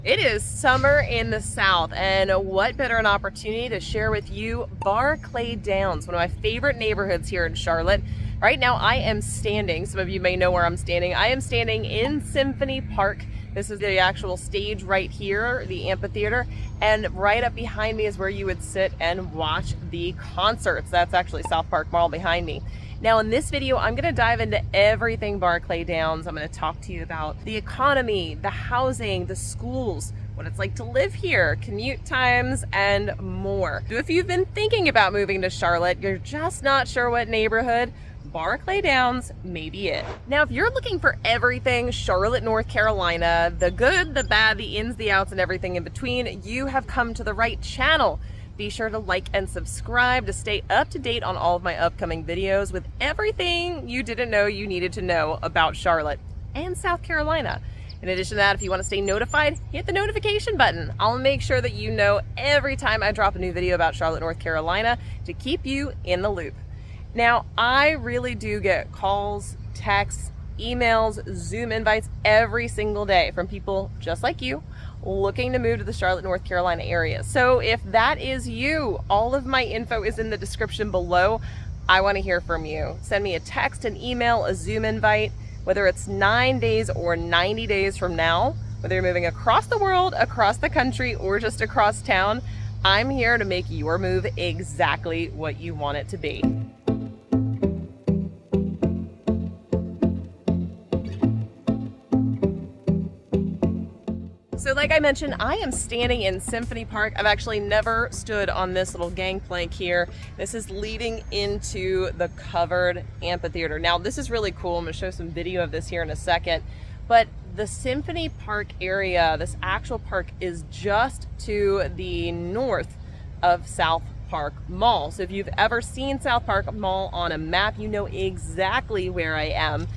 It is summer in the South, and what better an opportunity to share with you Barclay Downs, one of my favorite neighborhoods here in Charlotte. Right now I am standing, some of you may know where I'm standing, I am standing in Symphony Park. This is the actual stage right here, the amphitheater, and right up behind me is where you would sit and watch the concerts. That's actually South Park Mall behind me. Now in this video, I'm going to dive into everything Barclay Downs. I'm going to talk to you about the economy, the housing, the schools, what it's like to live here, commute times, and more. So if you've been thinking about moving to Charlotte, you're just not sure what neighborhood, Barclay Downs may be it. Now, if you're looking for everything Charlotte, North Carolina, the good, the bad, the ins, the outs, and everything in between, you have come to the right channel. Be sure to like and subscribe to stay up to date on all of my upcoming videos with everything you didn't know you needed to know about Charlotte and South Carolina. In addition to that, if you want to stay notified, hit the notification button. I'll make sure that you know every time I drop a new video about Charlotte, North Carolina to keep you in the loop. Now, I really do get calls, texts, emails, Zoom invites every single day from people just like you looking to move to the Charlotte, North Carolina area. So if that is you, all of my info is in the description below. I want to hear from you. Send me a text, an email, a Zoom invite, whether it's 9 days or 90 days from now, whether you're moving across the world, across the country, or just across town. I'm here to make your move exactly what you want it to be. So like I mentioned, I am standing in Symphony Park. I've actually never stood on this little gangplank here. This is leading into the covered amphitheater. Now this is really cool. I'm gonna show some video of this here in a second. But the Symphony Park area, this actual park, is just to the north of South Park Mall. So if you've ever seen South Park Mall on a map, you know exactly where I am.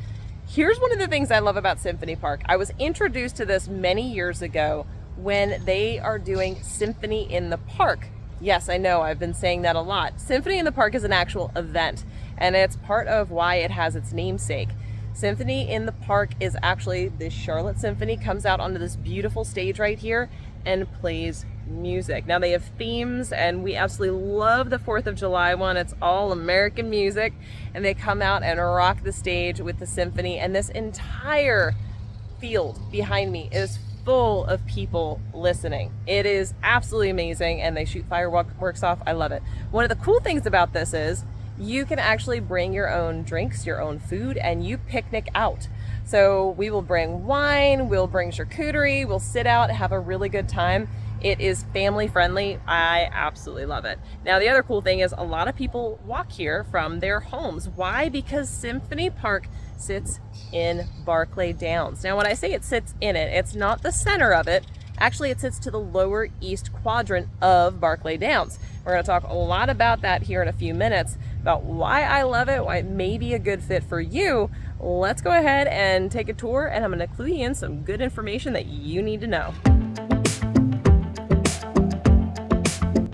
Here's one of the things I love about Symphony Park. I was introduced to this many years ago when they are doing Symphony in the Park. Yes, I know, I've been saying that a lot. Symphony in the Park is an actual event, and it's part of why it has its namesake. Symphony in the Park is actually the Charlotte Symphony comes out onto this beautiful stage right here and plays music. Now they have themes, and we absolutely love the 4th of July one. It's all American music, and they come out and rock the stage with the symphony, and this entire field behind me is full of people listening. It is absolutely amazing, and they shoot fireworks off. I love it. One of the cool things about this is you can actually bring your own drinks, your own food, and you picnic out. So we will bring wine, we'll bring charcuterie, we'll sit out, have a really good time. It is family friendly. I absolutely love it. Now, the other cool thing is a lot of people walk here from their homes. Why? Because Symphony Park sits in Barclay Downs. Now, when I say it sits in it, it's not the center of it. Actually, it sits to the lower east quadrant of Barclay Downs. We're going to talk a lot about that here in a few minutes, about why I love it, why it may be a good fit for you. Let's go ahead and take a tour, and I'm going to clue you in some good information that you need to know.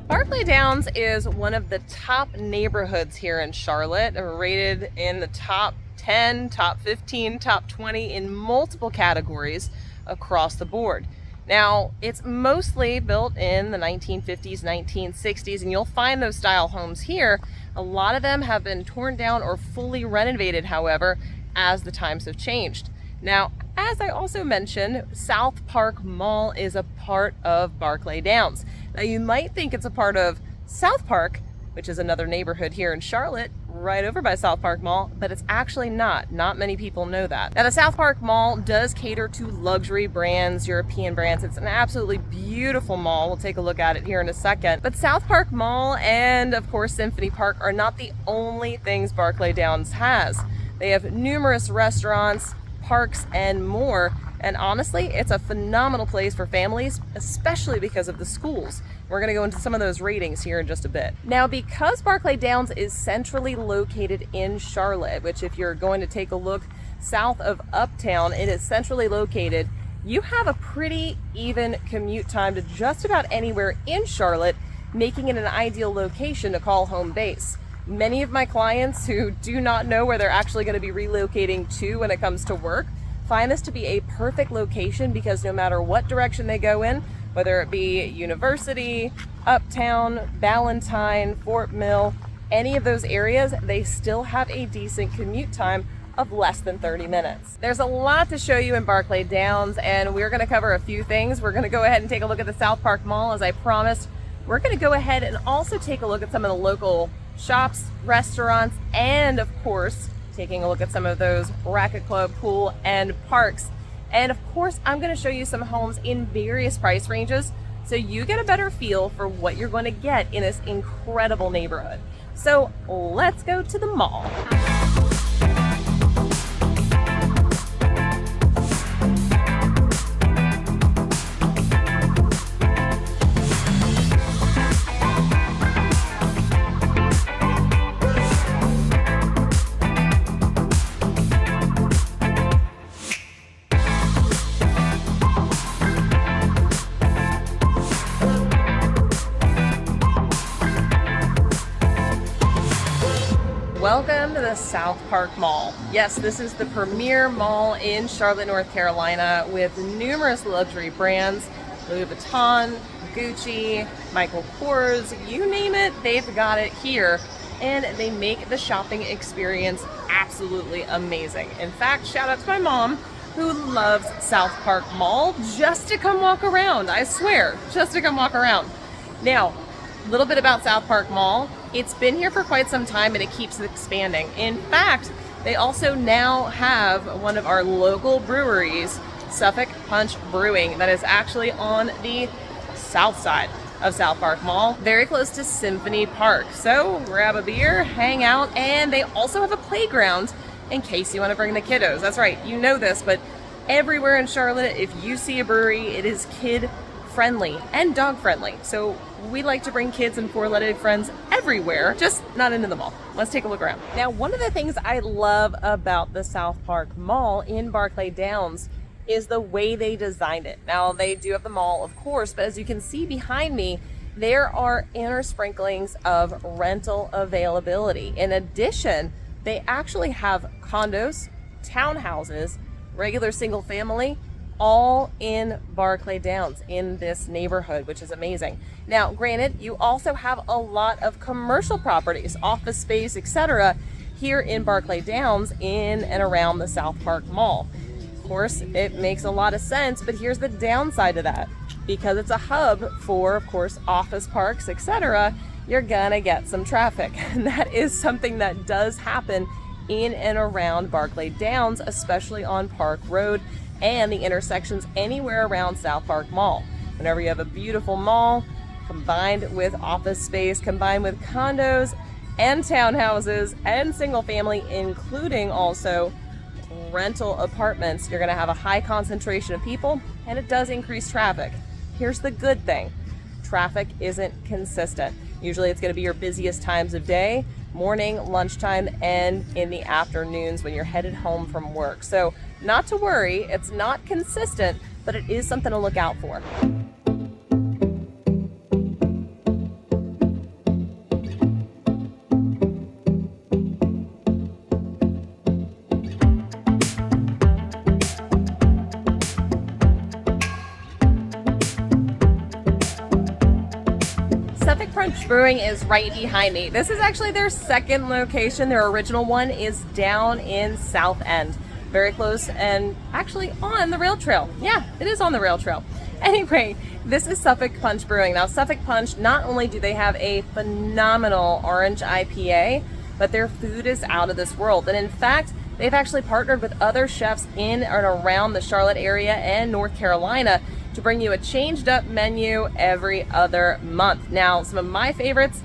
Barclay Downs is one of the top neighborhoods here in Charlotte, rated in the top 10, top 15, top 20 in multiple categories across the board. Now, it's mostly built in the 1950s, 1960s, and you'll find those style homes here. A lot of them have been torn down or fully renovated, however, as the times have changed. Now, as I also mentioned, South Park Mall is a part of Barclay Downs. Now, you might think it's a part of South Park, which is another neighborhood here in Charlotte, right over by South Park Mall, but it's actually not. Not many people know that. Now, the South Park Mall does cater to luxury brands, European brands. It's an absolutely beautiful mall. We'll take a look at it here in a second. But South Park Mall and, of course, Symphony Park are not the only things Barclay Downs has. They have numerous restaurants, parks, and more. And honestly, it's a phenomenal place for families, especially because of the schools. We're gonna go into some of those ratings here in just a bit. Now, because Barclay Downs is centrally located in Charlotte, which if you're going to take a look south of Uptown, it is centrally located, you have a pretty even commute time to just about anywhere in Charlotte, making it an ideal location to call home base. Many of my clients who do not know where they're actually gonna be relocating to when it comes to work find this to be a perfect location because no matter what direction they go in, whether it be University, Uptown, Ballantyne, Fort Mill, any of those areas, they still have a decent commute time of less than 30 minutes. There's a lot to show you in Barclay Downs, and we're going to cover a few things. We're going to go ahead and take a look at the South Park Mall, as I promised. We're going to go ahead and also take a look at some of the local shops, restaurants, and of course, taking a look at some of those racket club, pool, and parks. And of course, I'm going to show you some homes in various price ranges so you get a better feel for what you're going to get in this incredible neighborhood. So let's go to the mall. Welcome to the South Park Mall. Yes, this is the premier mall in Charlotte, North Carolina, with numerous luxury brands, Louis Vuitton, Gucci, Michael Kors, you name it, they've got it here. And they make the shopping experience absolutely amazing. In fact, shout out to my mom, who loves South Park Mall just to come walk around. I swear, just to come walk around. Now, a little bit about South Park Mall. It's been here for quite some time and it keeps expanding. In fact, they also now have one of our local breweries, 𝗖cie Punch Brewing, that is actually on the south side of South Park Mall, very close to Symphony Park. So grab a beer, hang out, and they also have a playground in case you want to bring the kiddos. That's right, you know this, but everywhere in Charlotte, if you see a brewery, it is kid friendly and dog friendly. So we like to bring kids and four-legged friends everywhere, just not into the mall. Let's take a look around. Now, one of the things I love about the South Park Mall in Barclay Downs is the way they designed it. Now, they do have the mall, of course, but as you can see behind me, there are inner sprinklings of rental availability. In addition, they actually have condos, townhouses, regular single family, all in Barclay Downs in this neighborhood, which is amazing. Now, granted, you also have a lot of commercial properties, office space, etc. here in Barclay Downs in and around the South Park Mall. Of course, it makes a lot of sense, but here's the downside to that. Because it's a hub for, of course, office parks, etc., you're gonna get some traffic. And that is something that does happen in and around Barclay Downs, especially on Park Road and the intersections anywhere around South Park Mall. Whenever you have a beautiful mall combined with office space, combined with condos and townhouses and single family, including also rental apartments, you're gonna have a high concentration of people and it does increase traffic. Here's the good thing. Traffic isn't consistent. Usually it's gonna be your busiest times of day, morning, lunchtime, and in the afternoons when you're headed home from work. So not to worry, it's not consistent, but it is something to look out for. 𝗖cie Punch Brewing is right behind me. This is actually their second location. Their original one is down in South End, very close and actually on the rail trail. Yeah, it is on the rail trail. Anyway, this is 𝗖cie Punch Brewing. Now, 𝗖cie Punch, not only do they have a phenomenal orange IPA, but their food is out of this world. And in fact, they've actually partnered with other chefs in and around the Charlotte area and North Carolina to bring you a changed up menu every other month. Now, some of my favorites,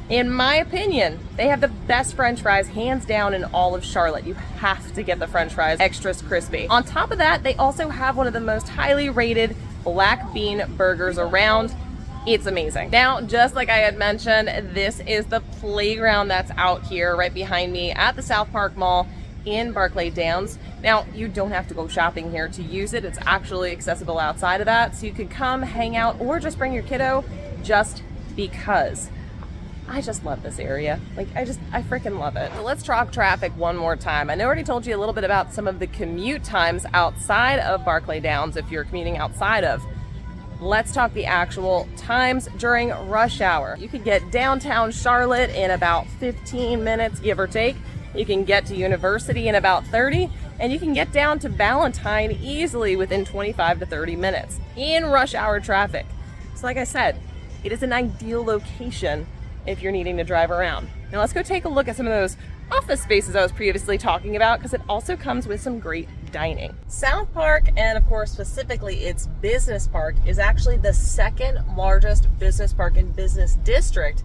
in my opinion, they have the best French fries hands down in all of Charlotte. You have to get the French fries extra crispy. On top of that, they also have one of the most highly rated black bean burgers around. It's amazing. Now, just like I had mentioned, this is the playground that's out here right behind me at the South Park Mall in Barclay Downs. Now, you don't have to go shopping here to use it. It's actually accessible outside of that, so you could come, hang out, or just bring your kiddo just because. I just love this area. Like, I freaking love it. So let's talk traffic one more time. I already told you a little bit about some of the commute times outside of Barclay Downs if you're commuting outside of. Let's talk the actual times during rush hour. You could get downtown Charlotte in about 15 minutes, give or take. You can get to University in about 30, and you can get down to Ballantyne easily within 25 to 30 minutes in rush hour traffic. So like I said, it is an ideal location if you're needing to drive around. Now let's go take a look at some of those office spaces I was previously talking about, because it also comes with some great dining. South Park, and of course specifically its business park, is actually the second largest business park and business district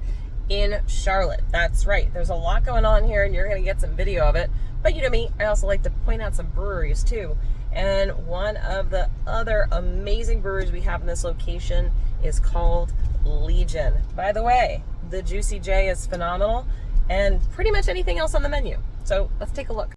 in Charlotte. That's right, there's a lot going on here and you're gonna get some video of it. But you know me, I also like to point out some breweries too. And one of the other amazing breweries we have in this location is called Legion. By the way, the Juicy J is phenomenal, and pretty much anything else on the menu. So let's take a look.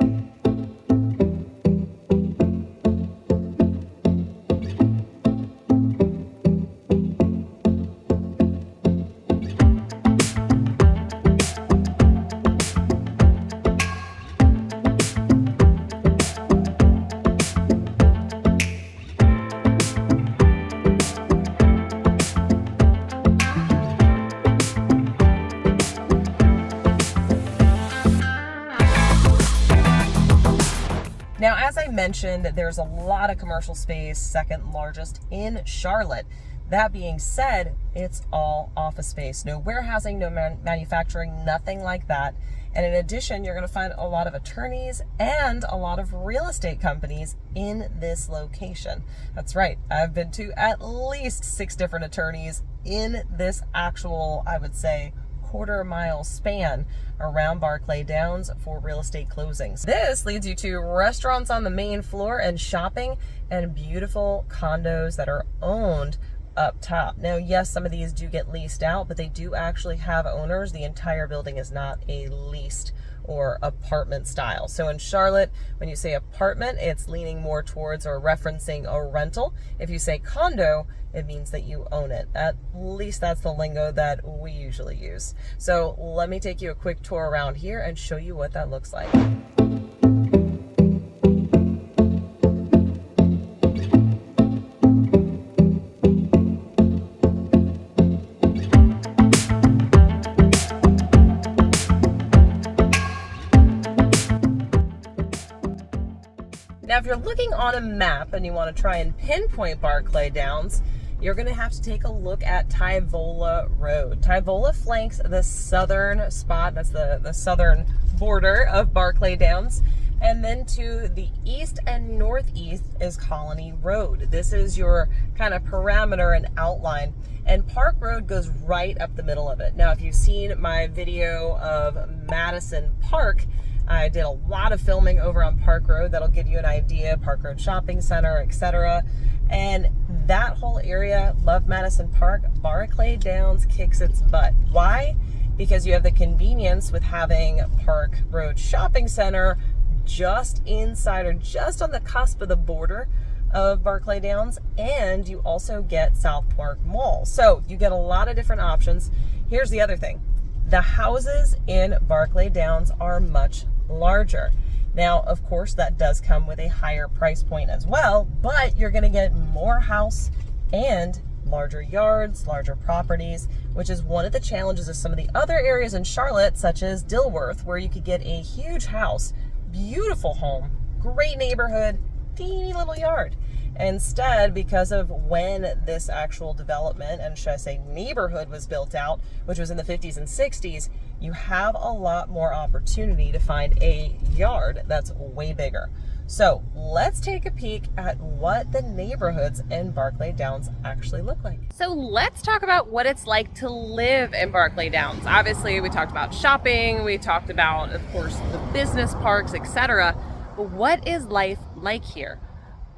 Now, as I mentioned, there's a lot of commercial space, second largest in Charlotte. That being said, it's all office space. No warehousing, no manufacturing, nothing like that. And in addition, you're going to find a lot of attorneys and a lot of real estate companies in this location. That's right. I've been to at least 6 different attorneys in this actual, I would say, quarter-mile span around Barclay Downs for real estate closings. This leads you to restaurants on the main floor and shopping and beautiful condos that are owned up top. Now, yes, some of these do get leased out, but they do actually have owners. The entire building is not a leased or apartment style. So in Charlotte, when you say apartment, it's leaning more towards or referencing a rental. If you say condo, it means that you own it. At least that's the lingo that we usually use. So let me take you a quick tour around here and show you what that looks like. Now, if you're looking on a map and you want to try and pinpoint Barclay Downs, you're going to have to take a look at 𝗖𝗄 Road. 𝗖𝗄 flanks the southern spot, that's the southern border of Barclay Downs. And then to the east and northeast is Colony Road. This is your kind of parameter and outline. And Park Road goes right up the middle of it. Now, if you've seen my video of Madison Park, I did a lot of filming over on Park Road. That'll give you an idea, Park Road Shopping Center, etc. And that whole area, love Madison Park. Barclay Downs kicks its butt. Why? Because you have the convenience with having Park Road Shopping Center just inside or just on the cusp of the border of Barclay Downs, and you also get South Park Mall. So you get a lot of different options. Here's the other thing. The houses in Barclay Downs are much larger. Now, of course, that does come with a higher price point as well, but you're going to get more house and larger yards, larger properties, which is one of the challenges of some of the other areas in Charlotte, such as Dilworth, where you could get a huge house, beautiful home, great neighborhood, teeny little yard. Instead, because of when this actual development, and should I say neighborhood, was built out, which was in the 50s and 60s, you have a lot more opportunity to find a yard that's way bigger. So let's take a peek at what the neighborhoods in Barclay Downs actually look like. So let's talk about what it's like to live in Barclay Downs. Obviously, we talked about shopping, we talked about, of course, the business parks, etc. But what is life like here?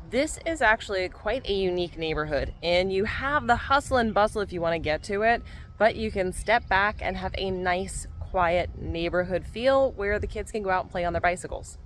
This is actually quite a unique neighborhood, and you have the hustle and bustle if you want to get to it, but you can step back and have a nice, quiet neighborhood feel where the kids can go out and play on their bicycles.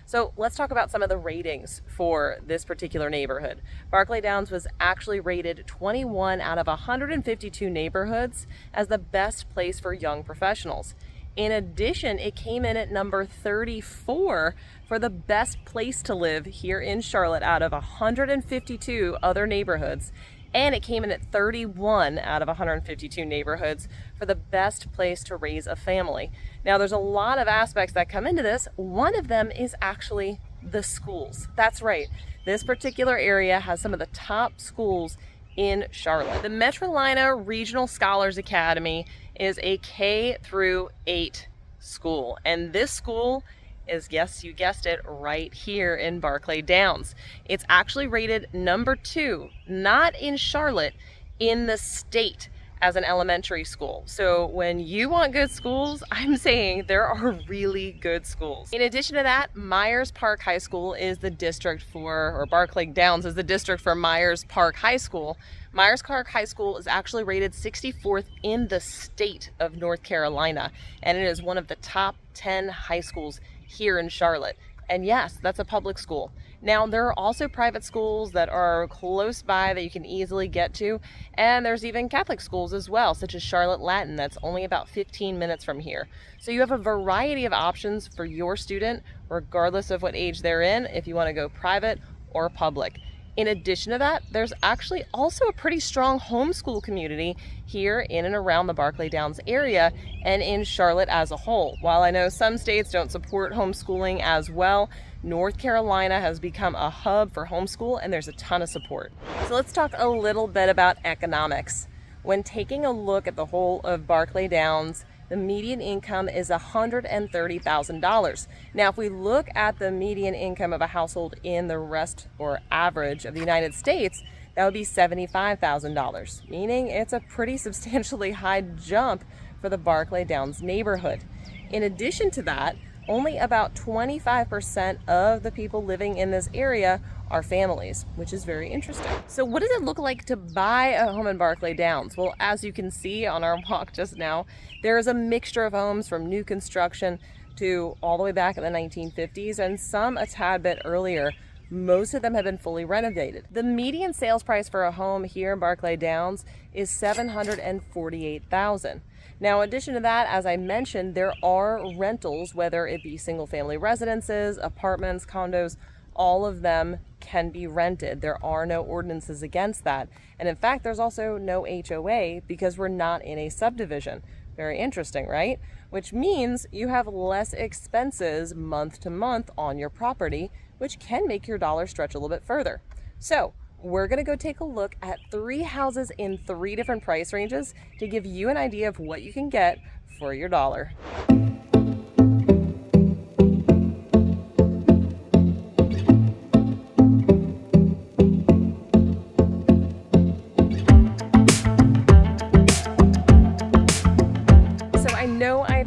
So let's talk about some of the ratings for this particular neighborhood. Barclay Downs was actually rated 21 out of 152 neighborhoods as the best place for young professionals. In addition, it came in at number 34 for the best place to live here in Charlotte out of 152 other neighborhoods. And it came in at 31 out of 152 neighborhoods for the best place to raise a family. Now, there's a lot of aspects that come into this. One of them is actually the schools. That's right. This particular area has some of the top schools in Charlotte. The Metrolina Regional Scholars Academy is a K through 8 school. And this school is, yes, you guessed it, right here in Barclay Downs. It's actually rated number 2, not in Charlotte, in the state as an elementary school. So when you want good schools, I'm saying there are really good schools. In addition to that, Myers Park High School is the district for, or Barclay Downs is the district for Myers Park High School. Myers Park High School is actually rated 64th in the state of North Carolina, and it is one of the top 10 high schools here in Charlotte. And yes, that's a public school. Now, there are also private schools that are close by that you can easily get to, and there's even Catholic schools as well, such as Charlotte Latin, that's only about 15 minutes from here. So you have a variety of options for your student, regardless of what age they're in, if you want to go private or public. In addition to that, there's actually also a pretty strong homeschool community here in and around the Barclay Downs area and in Charlotte as a whole. While I know some states don't support homeschooling as well, North Carolina has become a hub for homeschool and there's a ton of support. So let's talk a little bit about economics. When taking a look at the whole of Barclay Downs, the median income is $130,000. Now, if we look at the median income of a household in the rest or average of the United States, that would be $75,000, meaning it's a pretty substantially high jump for the Barclay Downs neighborhood. In addition to that, only about 25% of the people living in this area are families, which is very interesting. So what does it look like to buy a home in Barclay Downs? Well, as you can see on our walk just now, there is a mixture of homes from new construction to all the way back in the 1950s and some a tad bit earlier. Most of them have been fully renovated. The median sales price for a home here in Barclay Downs is $748,000. Now, in addition to that, as I mentioned, there are rentals, whether it be single family residences, apartments, condos, all of them can be rented. There are no ordinances against that. And in fact, there's also no HOA because we're not in a subdivision. Very interesting, right? Which means you have less expenses month to month on your property, which can make your dollar stretch a little bit further. So we're gonna go take a look at 3 houses in 3 different price ranges to give you an idea of what you can get for your dollar.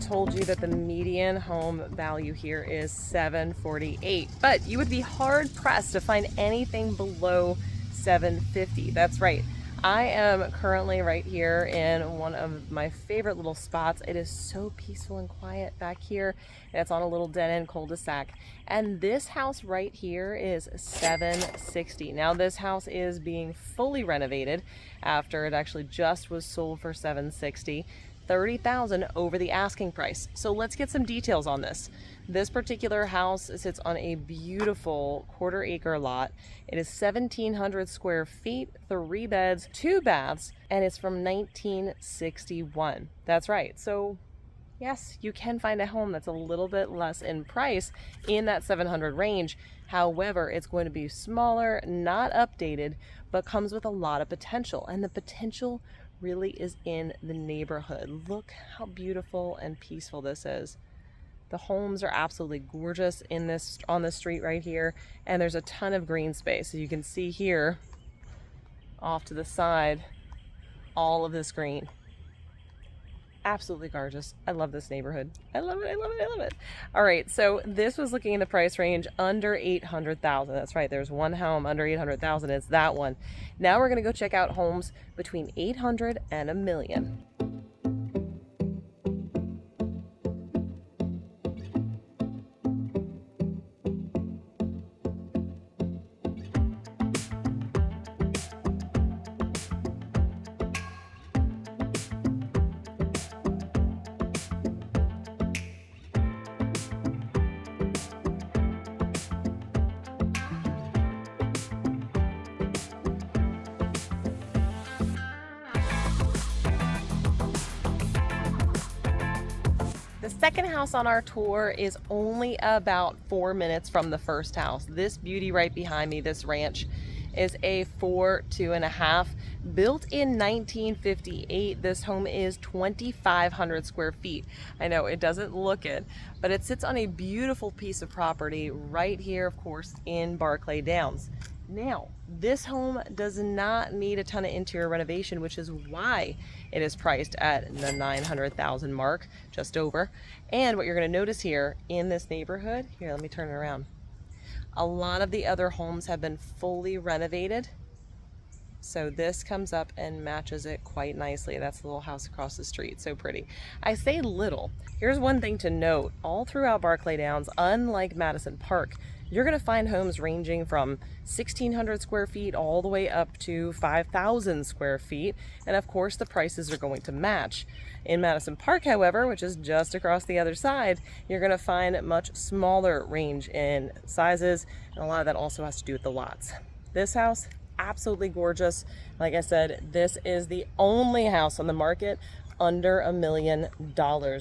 Told you that the median home value here is $748, but you would be hard pressed to find anything below $750. That's right. I am currently right here in one of my favorite little spots. It is so peaceful and quiet back here. It's on a little dead-end cul-de-sac. And this house right here is $760. Now, this house is being fully renovated after it actually just was sold for $760. $30,000 over the asking price. So let's get some details on this. This particular house sits on a beautiful 1/4 acre lot. It is 1,700 square feet, 3 beds, 2 baths, and it's from 1961. That's right. So yes, you can find a home that's a little bit less in price in that 700 range. However, it's going to be smaller, not updated, but comes with a lot of potential. And the potential really is in the neighborhood. Look how beautiful and peaceful this is. The homes are absolutely gorgeous in this on the street right here, and there's a ton of green space. So you can see here off to the side all of this green. Absolutely gorgeous. I love this neighborhood. I love it. I love it. I love it. All right, so this was looking in the price range under $800,000. That's right. There's one home under $800,000. It's that one. Now we're going to go check out homes between $800,000 and $1 million. second house on our tour is only about 4 minutes from the first house. This beauty right behind me, this ranch, is a 4.5, built in 1958. This home is 2,500 square feet. I know it doesn't look it, but it sits on a beautiful piece of property right here, of course, in Barclay Downs. Now, this home does not need a ton of interior renovation, which is why it is priced at the $900,000 mark, just over. And what you're going to notice here in this neighborhood, here, let me turn it around. A lot of the other homes have been fully renovated. So this comes up and matches it quite nicely. That's the little house across the street, so pretty. I say little. Here's one thing to note. All throughout Barclay Downs, unlike Madison Park, you're gonna find homes ranging from 1,600 square feet all the way up to 5,000 square feet. And of course, the prices are going to match. In Madison Park, however, which is just across the other side, you're gonna find much smaller range in sizes. And a lot of that also has to do with the lots. This house, absolutely gorgeous. Like I said, this is the only house on the market under $1 million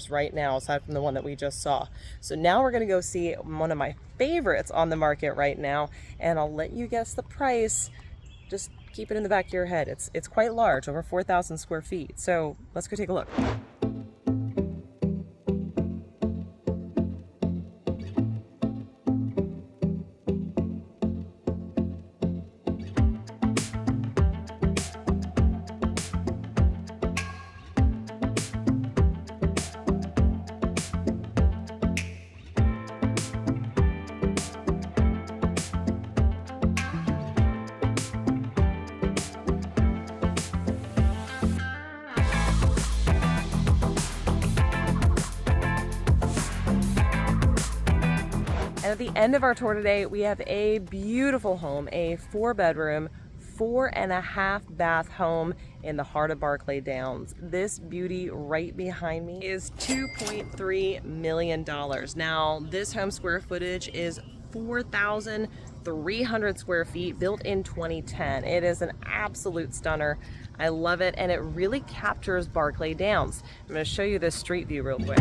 right now, aside from the one that we just saw. So now we're gonna go see one of my favorites on the market right now, and I'll let you guess the price. Just keep it in the back of your head. It's quite large, over 4,000 square feet. So let's go take a look. And at the end of our tour today, we have a beautiful home, a 4-bedroom, 4.5 bath home in the heart of Barclay Downs. This beauty right behind me is $2.3 million. Now, this home square footage is 4,300 square feet, built in 2010. It is an absolute stunner. I love it, and it really captures Barclay Downs. I'm going to show you this street view real quick.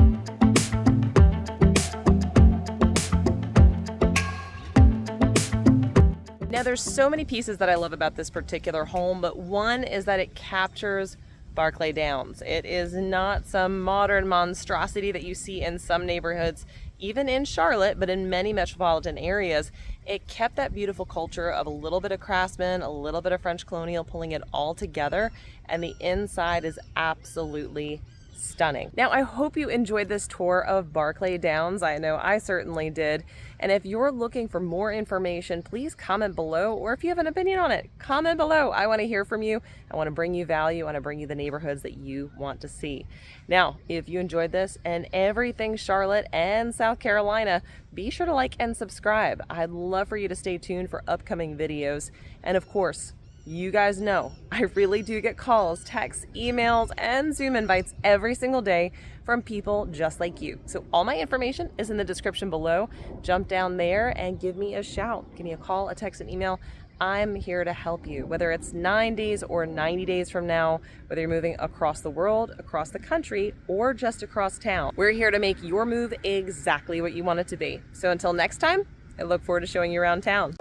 Now, there's so many pieces that I love about this particular home, but one is that it captures Barclay Downs. It is not some modern monstrosity that you see in some neighborhoods, even in Charlotte, but in many metropolitan areas. It kept that beautiful culture of a little bit of Craftsman, a little bit of French Colonial, pulling it all together, and the inside is absolutely stunning. Now, I hope you enjoyed this tour of Barclay Downs. I know I certainly did. And if you're looking for more information, please comment below, or if you have an opinion on it, comment below. I want to hear from you. I want to bring you value. I want to bring you the neighborhoods that you want to see. Now, if you enjoyed this and everything Charlotte and South Carolina, be sure to like and subscribe. I'd love for you to stay tuned for upcoming videos. And of course, you guys know I really do get calls, texts, emails, and Zoom invites every single day from people just like you. So all my information is in the description below. Jump down there and give me a shout. Give me a call, a text, an email. I'm here to help you, whether it's 9 days or 90 days from now, whether you're moving across the world, across the country, or just across town. We're here to make your move exactly what you want it to be. So until next time, I look forward to showing you around town.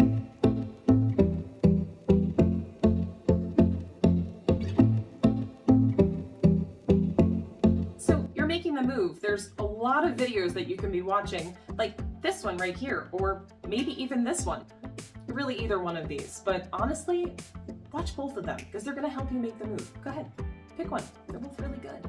The move. There's a lot of videos that you can be watching, like this one right here, or maybe even this one. Really, either one of these. But honestly, watch both of them because they're going to help you make the move. Go ahead, pick one. They're both really good.